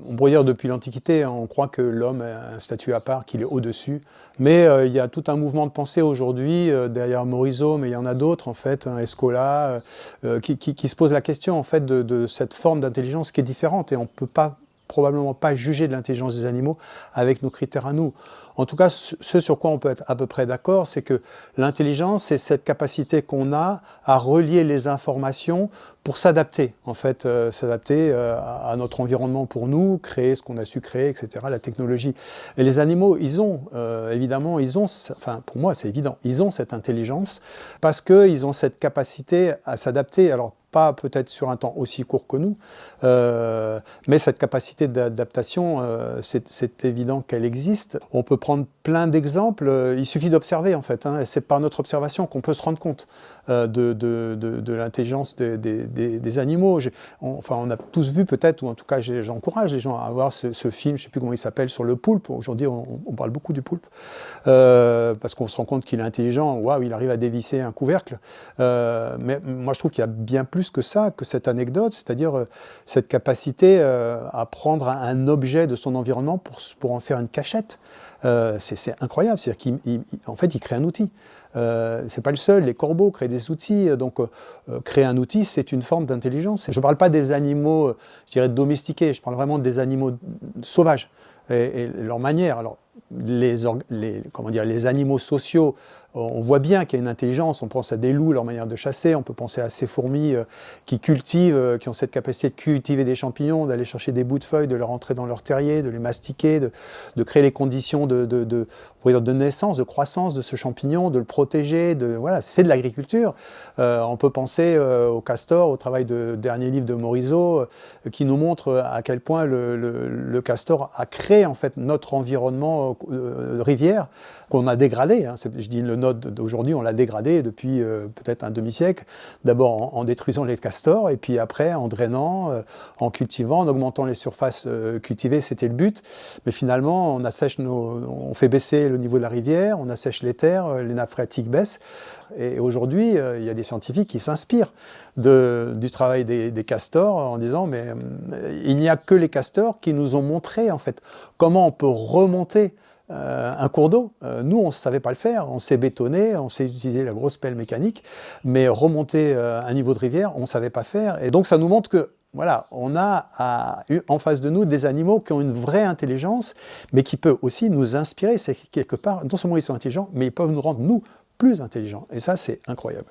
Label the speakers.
Speaker 1: On pourrait dire depuis l'Antiquité, on croit que l'homme a un statut à part, qu'il est au-dessus. Mais il y a tout un mouvement de pensée aujourd'hui, derrière Morisot, mais il y en a d'autres en fait, hein, Escola, qui se pose la question en fait de cette forme d'intelligence qui est différente. Et on ne peut pas, probablement pas juger de l'intelligence des animaux avec nos critères à nous. En tout cas, ce sur quoi on peut être à peu près d'accord, c'est que l'intelligence, c'est cette capacité qu'on a à relier les informations pour s'adapter, en fait, s'adapter à notre environnement pour nous, créer ce qu'on a su créer, etc., la technologie. Et les animaux, ils ont, évidemment, enfin, pour moi, c'est évident, ils ont cette intelligence parce qu'ils ont cette capacité à s'adapter. Alors, pas peut-être sur un temps aussi court que nous, mais cette capacité d'adaptation, c'est évident qu'elle existe. On peut prendre plein d'exemples, il suffit d'observer en fait, hein, et c'est par notre observation qu'on peut se rendre compte de l'intelligence des animaux. Enfin, on a tous vu peut-être, ou en tout cas j'encourage les gens à voir ce film, je ne sais plus comment il s'appelle, sur le poulpe. Aujourd'hui on parle beaucoup du poulpe, parce qu'on se rend compte qu'il est intelligent, waouh, il arrive à dévisser un couvercle. Mais moi je trouve qu'il y a bien plus que ça, que cette anecdote, c'est-à-dire cette capacité à prendre un objet de son environnement pour en faire une cachette. C'est incroyable, c'est-à-dire qu'en fait il crée un outil. C'est pas le seul, les corbeaux créent des outils, donc créer un outil c'est une forme d'intelligence. Je ne parle pas des animaux, je dirais domestiqués, je parle vraiment des animaux sauvages et leur manière. Alors, les animaux sociaux, on voit bien qu'il y a une intelligence, on pense à des loups, leur manière de chasser, on peut penser à ces fourmis qui cultivent, qui ont cette capacité de cultiver des champignons, d'aller chercher des bouts de feuilles, de les rentrer dans leur terrier, de les mastiquer, de créer les conditions de naissance, de croissance de ce champignon, de le protéger, voilà, c'est de l'agriculture. On peut penser au castor, au travail de dernier livre de Morisot, qui nous montre à quel point le castor a créé en fait notre environnement de rivière qu'on a dégradé. Hein. Je dis le nôtre d'aujourd'hui, on l'a dégradé depuis peut-être un demi-siècle. D'abord en détruisant les castors, et puis après en drainant, en cultivant, en augmentant les surfaces cultivées, c'était le but. Mais finalement, on fait baisser le niveau de la rivière, on assèche les terres, les nappes phréatiques baissent. Et aujourd'hui, il y a des scientifiques qui s'inspirent du travail des castors en disant mais il n'y a que les castors qui nous ont montré en fait comment on peut remonter un cours d'eau. Nous, on ne savait pas le faire, on s'est bétonné, on sait utiliser la grosse pelle mécanique, mais remonter un niveau de rivière, on ne savait pas faire. Et donc ça nous montre que voilà, on a en face de nous des animaux qui ont une vraie intelligence, mais qui peuvent aussi nous inspirer. C'est quelque part, non seulement ils sont intelligents, mais ils peuvent nous rendre, nous, plus intelligents. Et ça, c'est incroyable.